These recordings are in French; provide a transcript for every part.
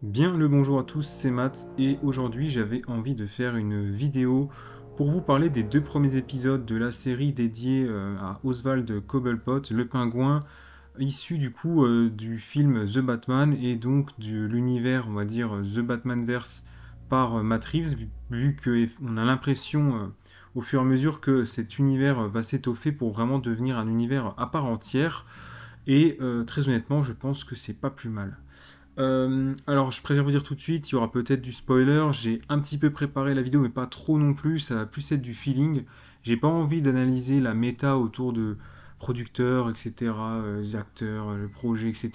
Bien le bonjour à tous, c'est Matt et aujourd'hui j'avais envie de faire une vidéo pour vous parler des deux premiers épisodes de la série dédiée à Oswald Cobblepot, le pingouin, issu du coup du film The Batman et donc de l'univers, on va dire, The Batmanverse par Matt Reeves, vu qu'on a l'impression au fur et à mesure que cet univers va s'étoffer pour vraiment devenir un univers à part entière. Et très honnêtement, je pense que c'est pas plus mal. Alors, je préfère vous dire tout de suite, il y aura peut-être du spoiler. J'ai un petit peu préparé la vidéo, mais pas trop non plus. Ça va plus être du feeling. J'ai pas envie d'analyser la méta autour de producteurs, etc., acteurs, le projet, etc.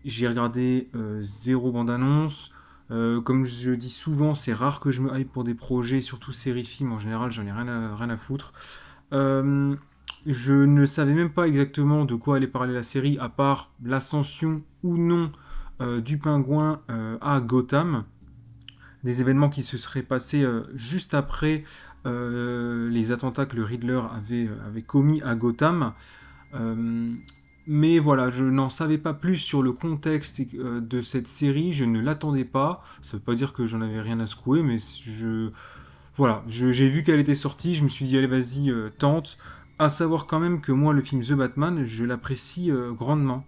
J'ai regardé zéro bande-annonce. Comme je dis souvent, c'est rare que je me hype pour des projets, surtout séries-films. En général, j'en ai rien à foutre. Euh, je ne savais même pas exactement de quoi allait parler la série, à part l'ascension ou non du pingouin à Gotham, des événements qui se seraient passés juste après les attentats que le Riddler avait commis à Gotham. Euh, mais voilà, je n'en savais pas plus sur le contexte de cette série, je ne l'attendais pas. Ça ne veut pas dire que j'en avais rien à secouer, mais j'ai vu qu'elle était sortie, je me suis dit allez vas-y, tente. À savoir quand même que moi, le film The Batman, je l'apprécie grandement.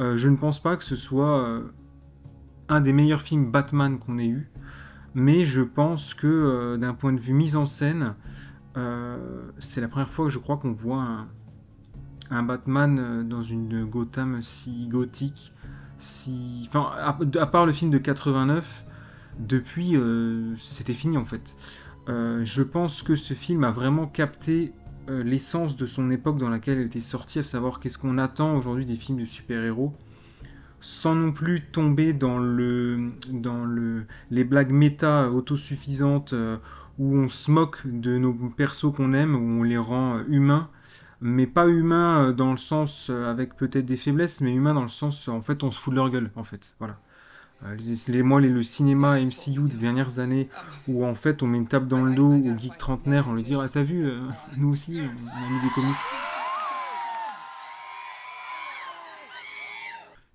Je ne pense pas que ce soit un des meilleurs films Batman qu'on ait eu, mais je pense que d'un point de vue mise en scène, c'est la première fois que je crois qu'on voit un Batman dans une Gotham si gothique, si... Enfin, à part le film de 89, depuis, c'était fini en fait. Je pense que ce film a vraiment capté l'essence de son époque dans laquelle elle était sortie, à savoir qu'est-ce qu'on attend aujourd'hui des films de super-héros, sans non plus tomber dans les blagues méta autosuffisantes où on se moque de nos persos qu'on aime, où on les rend humains, mais pas humains dans le sens avec peut-être des faiblesses, mais humains dans le sens en fait on se fout de leur gueule en fait. Voilà. Le cinéma MCU des dernières années où en fait on met une tape dans le dos au geek trentenaire, on lui dit ah t'as vu, nous aussi on a mis des comics.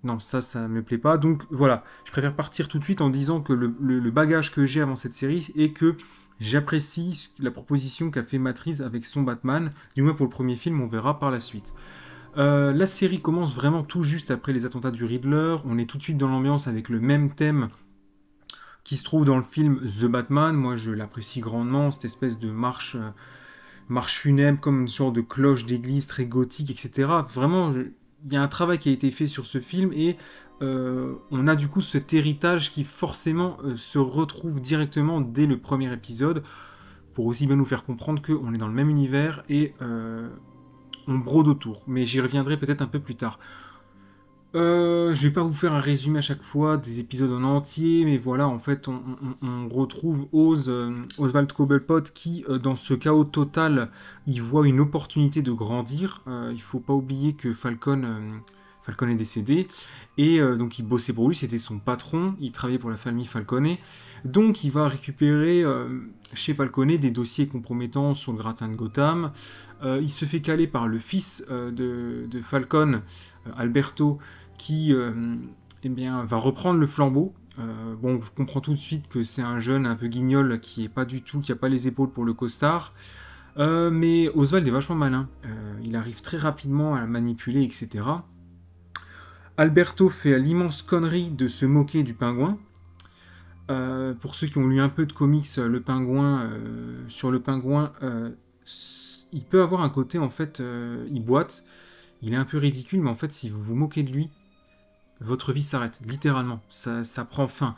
Non, ça me plaît pas. Donc voilà, je préfère partir tout de suite en disant que le bagage que j'ai avant cette série est que j'apprécie la proposition qu'a fait Matrice avec son Batman. Du moins pour le premier film, on verra par la suite. La série commence vraiment tout juste après les attentats du Riddler. On est tout de suite dans l'ambiance avec le même thème qui se trouve dans le film The Batman. Moi, je l'apprécie grandement, cette espèce de marche funèbre, comme une sorte de cloche d'église très gothique, etc. Vraiment, il y a un travail qui a été fait sur ce film et on a du coup cet héritage qui forcément se retrouve directement dès le premier épisode pour aussi bien nous faire comprendre qu'on est dans le même univers et on brode autour. Mais j'y reviendrai peut-être un peu plus tard. Je vais pas vous faire un résumé à chaque fois des épisodes en entier, mais voilà, en fait, on retrouve Oswald Cobblepot qui, dans ce chaos total, il voit une opportunité de grandir. Il faut pas oublier que Falcon est décédé, et donc il bossait pour lui, c'était son patron, il travaillait pour la famille Falcone, donc il va récupérer chez Falcone des dossiers compromettants sur le gratin de Gotham. Il se fait caler par le fils de Falcon, Alberto, qui eh bien, va reprendre le flambeau. Bon, on comprend tout de suite que c'est un jeune un peu guignol qui a pas les épaules pour le costard. Mais Oswald est vachement malin. Il arrive très rapidement à la manipuler, etc. Alberto fait l'immense connerie de se moquer du pingouin. Pour ceux qui ont lu un peu de comics, le pingouin, sur le pingouin, il peut avoir un côté en fait, il boite, il est un peu ridicule, mais en fait, si vous vous moquez de lui, votre vie s'arrête, littéralement. Ça prend fin.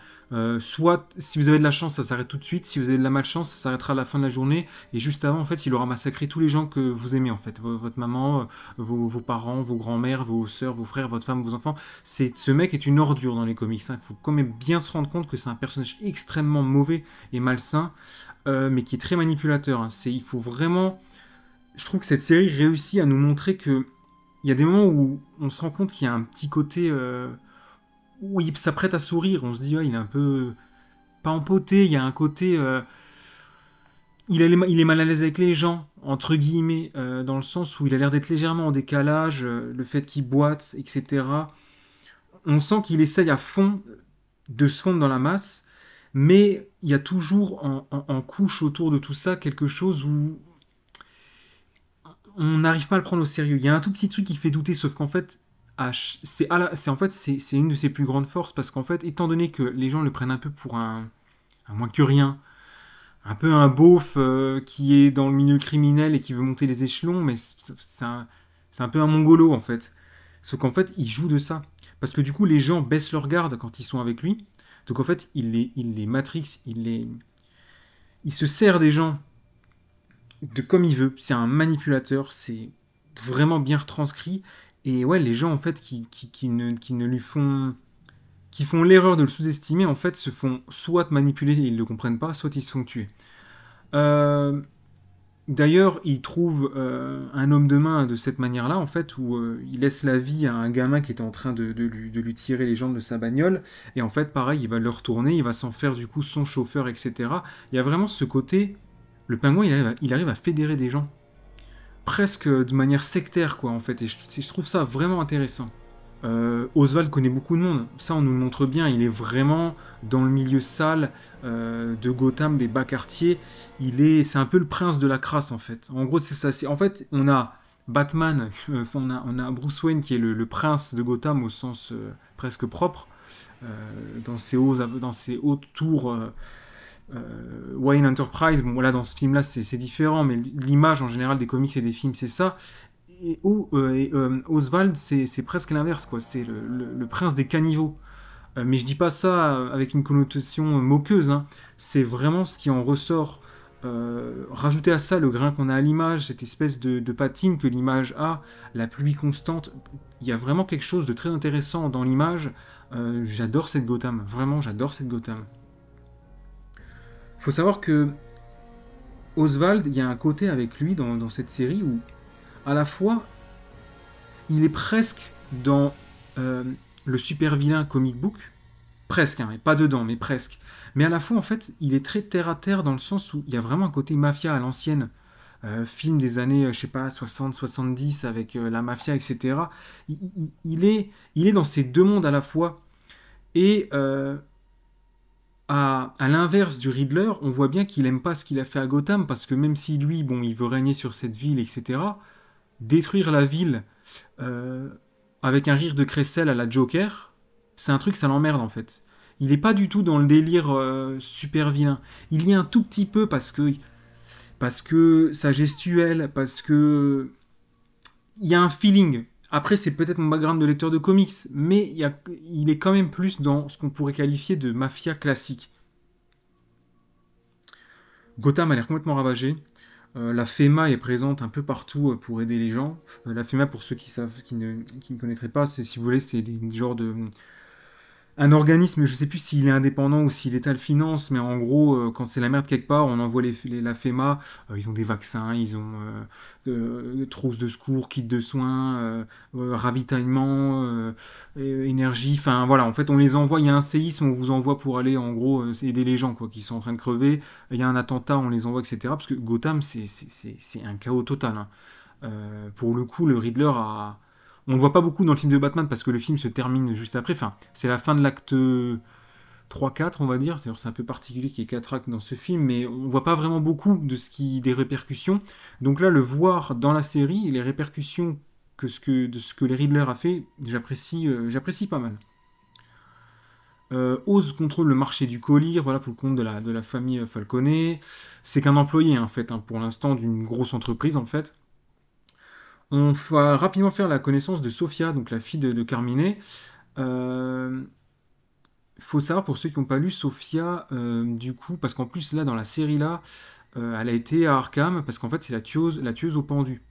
Soit, si vous avez de la chance, ça s'arrête tout de suite. Si vous avez de la malchance, ça s'arrêtera à la fin de la journée. Et juste avant, en fait, il aura massacré tous les gens que vous aimez, en fait. Votre maman, vos parents, vos grands-mères, vos sœurs, vos frères, votre femme, vos enfants. Ce mec est une ordure dans les comics. Il faut quand même bien se rendre compte que c'est un personnage extrêmement mauvais et malsain, mais qui est très manipulateur. Il faut vraiment... Je trouve que cette série réussit à nous montrer que il y a des moments où on se rend compte qu'il y a un petit côté où il s'apprête à sourire. On se dit, il est un peu pas empoté. Il y a un côté, il est mal à l'aise avec les gens, entre guillemets, dans le sens où il a l'air d'être légèrement en décalage, le fait qu'il boite, etc. On sent qu'il essaye à fond de se fondre dans la masse, mais il y a toujours en couche autour de tout ça quelque chose où on n'arrive pas à le prendre au sérieux. Il y a un tout petit truc qui fait douter, sauf qu'en fait, c'est une de ses plus grandes forces, parce qu'en fait, étant donné que les gens le prennent un peu pour un moins que rien, un peu un beauf qui est dans le milieu criminel et qui veut monter les échelons, mais c'est un peu un mongolo en fait. Sauf qu'en fait, il joue de ça. Parce que du coup, les gens baissent leur garde quand ils sont avec lui. Donc en fait, il les matrix, il se sert des gens de comme il veut. C'est un manipulateur, c'est vraiment bien retranscrit. Et ouais, les gens en fait qui ne lui font qui font l'erreur de le sous-estimer, en fait, se font soit manipuler et ils ne le comprennent pas, soit ils se font tuer. Euh, D'ailleurs, il trouve un homme de main de cette manière-là, en fait, où il laisse la vie à un gamin qui était en train de lui tirer les jambes de sa bagnole. Et en fait, pareil, il va le retourner, il va s'en faire du coup son chauffeur, etc. Il y a vraiment ce côté. Le pingouin, il arrive à fédérer des gens. Presque de manière sectaire, quoi, en fait. Et je trouve ça vraiment intéressant. Oswald connaît beaucoup de monde, ça on nous le montre bien, il est vraiment dans le milieu sale de Gotham, des bas quartiers, c'est un peu le prince de la crasse en fait. En gros c'est ça, en fait on a Batman, on a Bruce Wayne qui est le prince de Gotham au sens presque propre, dans ses hautes tours Wayne Enterprise. Bon voilà dans ce film là c'est différent, mais l'image en général des comics et des films c'est ça. Et Oswald, c'est presque l'inverse, quoi. C'est le prince des caniveaux. Mais je dis pas ça avec une connotation moqueuse, hein. C'est vraiment ce qui en ressort. Rajouter à ça le grain qu'on a à l'image, cette espèce de patine que l'image a, la pluie constante. Il y a vraiment quelque chose de très intéressant dans l'image. J'adore cette Gotham. Vraiment, j'adore cette Gotham. Faut savoir que Oswald, il y a un côté avec lui dans cette série où, à la fois, il est presque dans le super vilain comic book, presque, hein, pas dedans, mais presque. Mais à la fois, en fait, il est très terre à terre dans le sens où il y a vraiment un côté mafia à l'ancienne. Film des années, je sais pas, 60, 70 avec la mafia, etc. Il est dans ces deux mondes à la fois. Et à l'inverse du Riddler, on voit bien qu'il aime pas ce qu'il a fait à Gotham, parce que même si lui, bon, il veut régner sur cette ville, etc., détruire la ville euh, avec un rire de crécelle à la Joker, c'est un truc, ça l'emmerde en fait. Il est pas du tout dans le délire super vilain. Il y a un tout petit peu parce que sa gestuelle, parce que il y a un feeling. Après, c'est peut-être mon background de lecteur de comics, mais il est quand même plus dans ce qu'on pourrait qualifier de mafia classique. Gotham a l'air complètement ravagé. La FEMA est présente un peu partout pour aider les gens. La FEMA, pour ceux qui ne connaîtraient pas, c'est, si vous voulez, c'est des genres de un organisme, je sais plus s'il est indépendant ou si l'État le finance, mais en gros, quand c'est la merde quelque part, on envoie la FEMA, ils ont des vaccins, ils ont trousses de secours, kits de soins, ravitaillement, énergie, enfin voilà, en fait on les envoie, il y a un séisme, on vous envoie pour aller en gros aider les gens quoi, qui sont en train de crever, il y a un attentat, on les envoie, etc. Parce que Gotham, c'est un chaos total, hein. Pour le coup, le Riddler a on ne le voit pas beaucoup dans le film de Batman parce que le film se termine juste après. Enfin, c'est la fin de l'acte 3-4, on va dire. C'est un peu particulier qu'il y ait 4 actes dans ce film, mais on ne voit pas vraiment beaucoup des répercussions. Donc là, le voir dans la série, et les répercussions de ce que les Riddler a fait, j'apprécie pas mal. Oz contrôle le marché du colis, voilà, pour le compte de la famille Falconet. C'est qu'un employé, en fait, hein, pour l'instant, d'une grosse entreprise, en fait. On va rapidement faire la connaissance de Sophia, donc la fille de Carmine. Euh, faut savoir pour ceux qui n'ont pas lu Sophia, du coup, parce qu'en plus là dans la série là, elle a été à Arkham parce qu'en fait c'est la tueuse au pendu.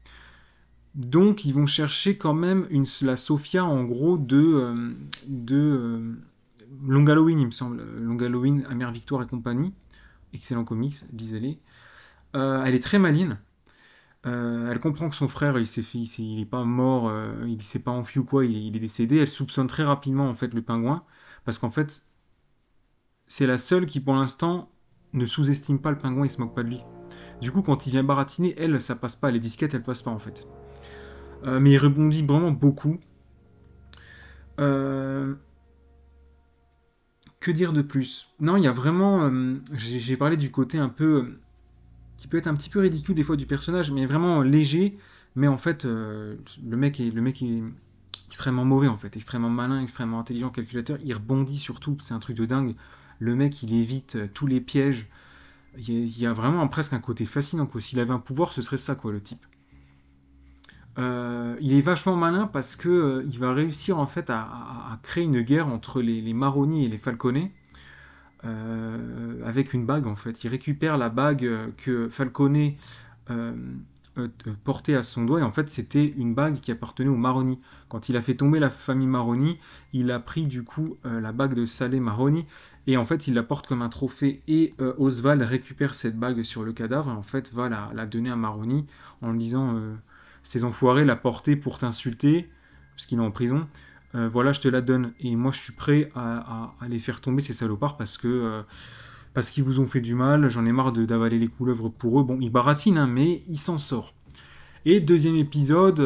Donc ils vont chercher quand même la Sophia en gros de Long Halloween il me semble, Long Halloween, Amère Victoire et compagnie, excellent comics, lisez-les. Elle est très maligne. Elle comprend que son frère, il est pas mort, il s'est pas enfui ou quoi, il est décédé. Elle soupçonne très rapidement en fait le pingouin, parce qu'en fait, c'est la seule qui pour l'instant ne sous-estime pas le pingouin et se moque pas de lui. Du coup, quand il vient baratiner, elle, ça passe pas, les disquettes, elles passent pas en fait. Mais il rebondit vraiment beaucoup. Euh, Que dire de plus? Non, il y a vraiment. J'ai parlé du côté un peu. Qui peut être un petit peu ridicule des fois du personnage, mais vraiment léger. Mais en fait, le mec est extrêmement mauvais en fait, extrêmement malin, extrêmement intelligent, calculateur. Il rebondit sur tout, c'est un truc de dingue. Le mec, il évite tous les pièges. Il y a vraiment presque un côté fascinant, quoi. S'il avait un pouvoir, ce serait ça, quoi, le type. Il est vachement malin parce que il va réussir en fait à créer une guerre entre les Maroni et les Falconais avec une bague en fait. Il récupère la bague que Falconet euh, portait à son doigt et en fait c'était une bague qui appartenait aux Maroni. Quand il a fait tomber la famille Maroni, il a pris du coup la bague de Salé Maroni et en fait il la porte comme un trophée et Oswald récupère cette bague sur le cadavre et en fait va la donner à Maroni en disant ces enfoirés la portaient pour t'insulter parce qu'il est en prison. Voilà, je te la donne. Et moi, je suis prêt à les faire tomber, ces salopards, parce qu'ils vous ont fait du mal. J'en ai marre d'avaler les couleuvres pour eux. Bon, il baratine, hein, mais il s'en sort. Et deuxième épisode,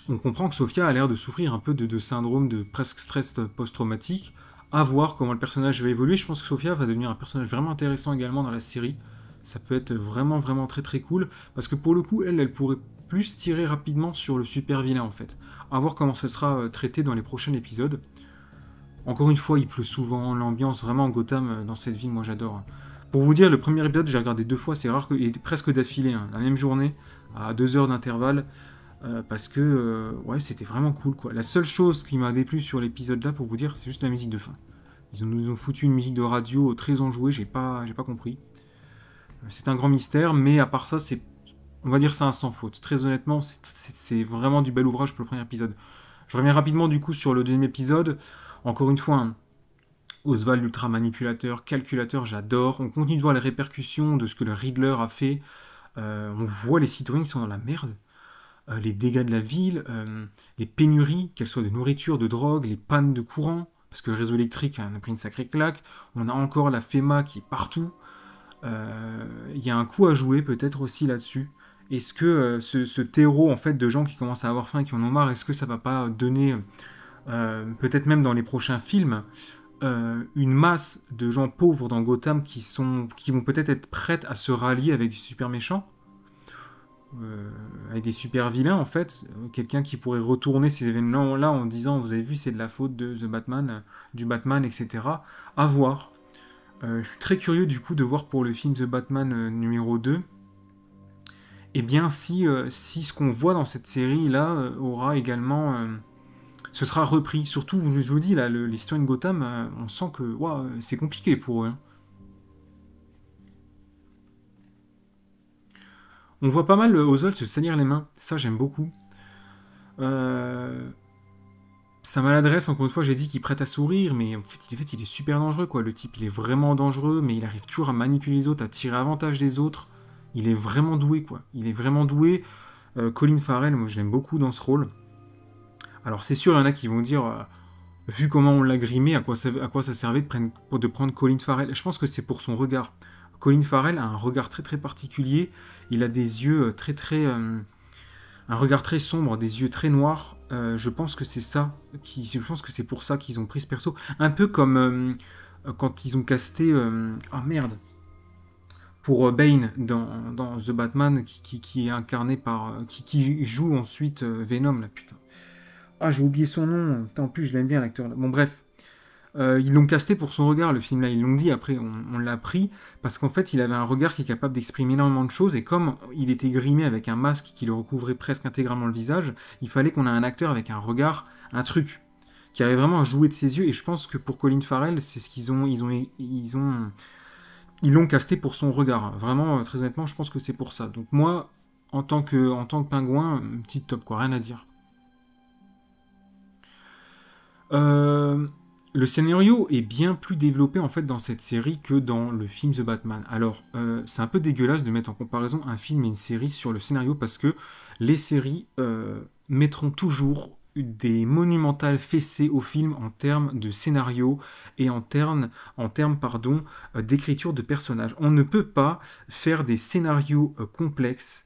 on comprend que Sophia a l'air de souffrir un peu de syndrome de presque stress post-traumatique. À voir comment le personnage va évoluer. Je pense que Sophia va devenir un personnage vraiment intéressant également dans la série. Ça peut être vraiment, vraiment très, très cool. Parce que pour le coup, elle pourrait plus tirer rapidement sur le super vilain en fait. À voir comment ce sera traité dans les prochains épisodes. Encore une fois, il pleut souvent, l'ambiance vraiment Gotham dans cette ville, moi j'adore. Pour vous dire, le premier épisode, j'ai regardé 2 fois, c'est rare, et presque d'affilée, hein, la même journée, à 2 heures d'intervalle, parce que ouais, c'était vraiment cool quoi. La seule chose qui m'a déplu sur l'épisode là, pour vous dire, c'est juste la musique de fin. Nous ont foutu une musique de radio très enjouée, j'ai pas compris. C'est un grand mystère, mais à part ça, on va dire ça sans faute. Très honnêtement, c'est vraiment du bel ouvrage pour le premier épisode. Je reviens rapidement du coup sur le deuxième épisode. Encore une fois, hein, Oswald l'ultra manipulateur, calculateur, j'adore. On continue de voir les répercussions de ce que le Riddler a fait. On voit les citoyens qui sont dans la merde. Les dégâts de la ville, les pénuries, qu'elles soient de nourriture, de drogue, les pannes de courant, parce que le réseau électrique a pris une sacrée claque. On a encore la FEMA qui est partout. Il y a un coup à jouer peut-être aussi là-dessus. Est-ce que ce terreau en fait de gens qui commencent à avoir faim et qui en ont marre, est-ce que ça va pas donner peut-être même dans les prochains films une masse de gens pauvres dans Gotham qui vont peut-être être prêtes à se rallier avec des super méchants, avec des super vilains en fait, quelqu'un qui pourrait retourner ces événements-là en disant vous avez vu c'est de la faute de The Batman, du Batman, etc. À voir. Je suis très curieux du coup de voir pour le film The Batman numéro 2, et bien si ce qu'on voit dans cette série là aura également ce sera repris. Surtout, je vous dis, là, les citoyens de Gotham, on sent que wow, c'est compliqué pour eux. Hein. On voit pas mal Oswald se salir les mains. Ça, j'aime beaucoup. Euh, Sa maladresse, encore une fois, j'ai dit qu'il prête à sourire, mais en fait, il est super dangereux, quoi. Le type, il est vraiment dangereux, mais il arrive toujours à manipuler les autres, à tirer avantage des autres. Il est vraiment doué, quoi. Il est vraiment doué. Colin Farrell, moi, je l'aime beaucoup dans ce rôle. Alors, c'est sûr, il y en a qui vont dire, vu comment on l'a grimé, à quoi ça servait de prendre Colin Farrell. Je pense que c'est pour son regard. Colin Farrell a un regard très très particulier. Il a des yeux très très un regard très sombre, des yeux très noirs. Je pense que c'est ça. Je pense que c'est pour ça qu'ils ont pris ce perso. Un peu comme quand ils ont casté. Ah merde. Pour Bane dans The Batman, qui est incarné par. Qui joue ensuite Venom, là, putain. Ah, j'ai oublié son nom. Putain, en plus, je l'aime bien, l'acteur. Bon, bref. Ils l'ont casté pour son regard, le film là, ils l'ont dit, après on l'a pris, parce qu'en fait il avait un regard qui est capable d'exprimer énormément de choses, et comme il était grimé avec un masque qui le recouvrait presque intégralement le visage, il fallait qu'on ait un acteur avec un regard, un truc, qui avait vraiment à jouer de ses yeux, et je pense que pour Colin Farrell, c'est ce ils l'ont casté pour son regard, vraiment, très honnêtement, je pense que c'est pour ça. Donc moi, en tant que pingouin, petite top quoi, rien à dire. Le scénario est bien plus développé en fait dans cette série que dans le film The Batman. Alors, c'est un peu dégueulasse de mettre en comparaison un film et une série sur le scénario parce que les séries mettront toujours des monumentales fessées au film en termes de scénario et en termes d'écriture de personnages. On ne peut pas faire des scénarios complexes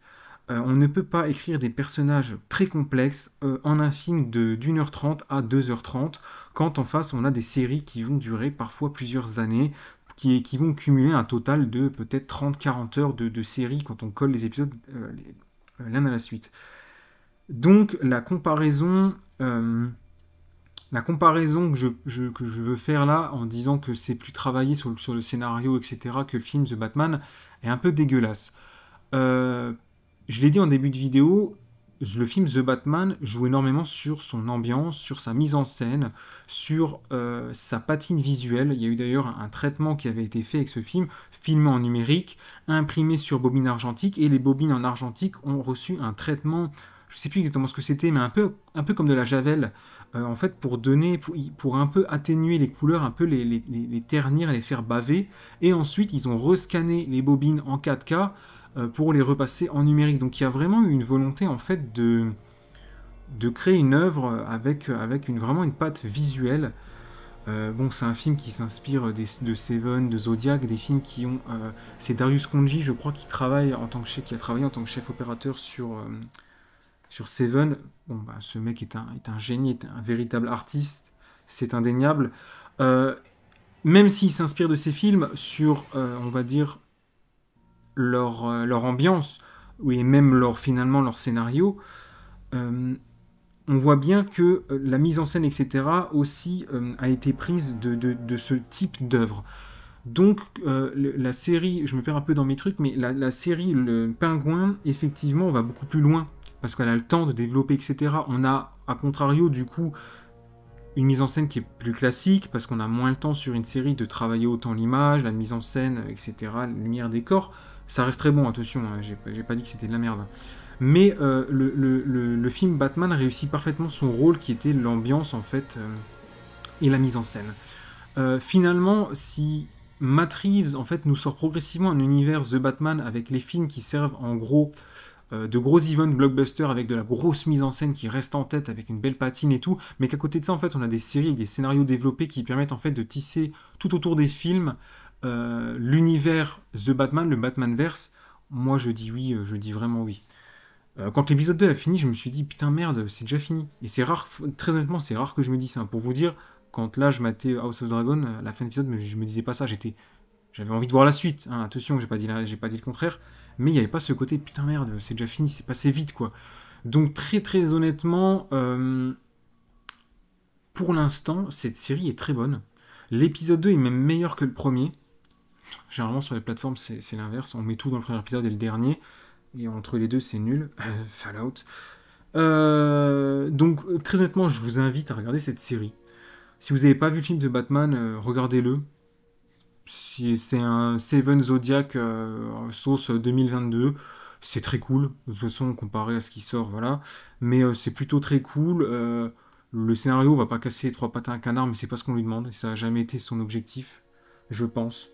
On ne peut pas écrire des personnages très complexes en un film de d'1h30 à 2h30, quand en face on a des séries qui vont durer parfois plusieurs années, qui vont cumuler un total de peut-être 30-40 heures de série quand on colle les épisodes l'un à la suite. Donc la comparaison que je veux faire là, en disant que c'est plus travaillé sur le scénario, etc., que le film The Batman, est un peu dégueulasse. Euh, je l'ai dit en début de vidéo, le film The Batman joue énormément sur son ambiance, sur sa mise en scène, sur sa patine visuelle. Il y a eu d'ailleurs un traitement qui avait été fait avec ce film, filmé en numérique, imprimé sur bobine argentique, et les bobines en argentique ont reçu un traitement, je ne sais plus exactement ce que c'était, mais un peu comme de la javel, en fait, pour un peu atténuer les couleurs, un peu les ternir, les faire baver. Et ensuite, ils ont rescanné les bobines en 4K pour les repasser en numérique. Donc il y a vraiment eu une volonté en fait de créer une œuvre avec vraiment une patte visuelle. Bon, c'est un film qui s'inspire de Seven, de Zodiac, des films qui ont... c'est Darius Khondji, je crois, qui a travaillé en tant que chef opérateur sur Seven. Bon, bah, ce mec est un génie, est un véritable artiste, c'est indéniable. Euh, Même s'il s'inspire de ces films sur, on va dire, leur ambiance, oui, et même finalement leur scénario, euh, on voit bien que la mise en scène, etc., aussi a été prise de ce type d'œuvre. Donc, la série, je me perds un peu dans mes trucs, mais la série Le Pingouin, effectivement, va beaucoup plus loin, parce qu'elle a le temps de développer, etc. On a, à contrario, du coup, une mise en scène qui est plus classique, parce qu'on a moins le temps sur une série de travailler autant l'image, la mise en scène, etc., la lumière, décor. Ça reste très bon, attention, hein, j'ai pas dit que c'était de la merde. Mais le film Batman réussit parfaitement son rôle, qui était l'ambiance, en fait, et la mise en scène. Finalement, si Matt Reeves, en fait, nous sort progressivement un univers The Batman avec les films qui servent, en gros, de gros events blockbusters avec de la grosse mise en scène qui reste en tête avec une belle patine et tout, mais qu'à côté de ça, en fait, on a des séries et des scénarios développés qui permettent en fait de tisser tout autour des films l'univers The Batman, le Batmanverse. Moi, je dis oui, je dis vraiment oui. Quand l'épisode 2 a fini, je me suis dit putain merde, c'est déjà fini. Et c'est rare, très honnêtement, c'est rare que je me dise ça. Pour vous dire, quand là je matais House of Dragon, à la fin de l'épisode, je me disais pas ça, j'avais envie de voir la suite. Hein. Attention, j'ai pas dit le contraire. Mais il n'y avait pas ce côté putain merde, c'est déjà fini, c'est passé vite quoi. Donc très très honnêtement, pour l'instant, cette série est très bonne. L'épisode 2 est même meilleur que le premier. Généralement sur les plateformes c'est l'inverse, on met tout dans le premier épisode et le dernier. Et entre les deux c'est nul. Fallout. Donc très honnêtement, je vous invite à regarder cette série. Si vous n'avez pas vu le film de Batman, regardez-le. Si c'est un Seven Zodiac sauce 2022, c'est très cool. De toute façon, comparé à ce qui sort, voilà. Mais c'est plutôt très cool. Le scénario va pas casser trois pattes à un canard, mais c'est pas ce qu'on lui demande. Et ça a jamais été son objectif, je pense.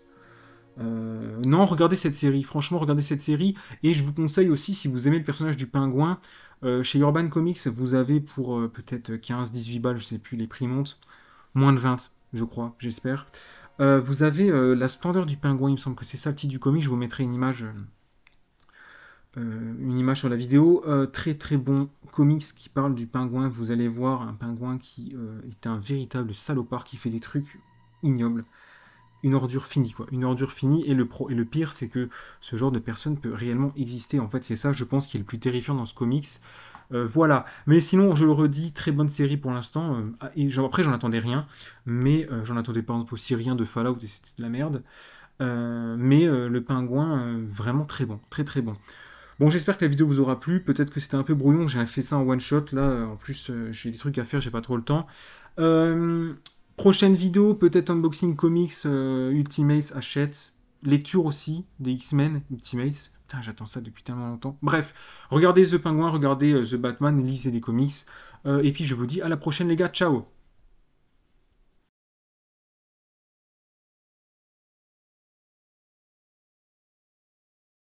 Non, regardez cette série. Franchement, regardez cette série. Et je vous conseille aussi, si vous aimez le personnage du pingouin, chez Urban Comics, vous avez pour peut-être 15-18 balles, je sais plus, les prix montent. Moins de 20, je crois, j'espère. Vous avez La Splendeur du Pingouin, il me semble que c'est ça le titre du comic. Je vous mettrai une image sur la vidéo. Très très bon comics qui parle du pingouin. Vous allez voir un pingouin qui est un véritable salopard qui fait des trucs ignobles. Une ordure finie, quoi. Une ordure finie. Et le pire, c'est que ce genre de personne peut réellement exister. En fait, c'est ça, je pense, qui est le plus terrifiant dans ce comics. Voilà. Mais sinon, je le redis, très bonne série pour l'instant. Après, j'en attendais rien. Mais j'en attendais par exemple aussi rien de Fallout et c'était de la merde. Mais le pingouin, vraiment très bon. Très très bon. Bon, j'espère que la vidéo vous aura plu. Peut-être que c'était un peu brouillon. J'ai fait ça en one shot. Là, en plus, j'ai des trucs à faire. J'ai pas trop le temps. Prochaine vidéo, peut-être unboxing comics Ultimates achète. Lecture aussi des X-Men Ultimates. Putain, j'attends ça depuis tellement longtemps. Bref, regardez The Penguin, regardez The Batman, lisez des comics. Et puis je vous dis à la prochaine les gars, ciao.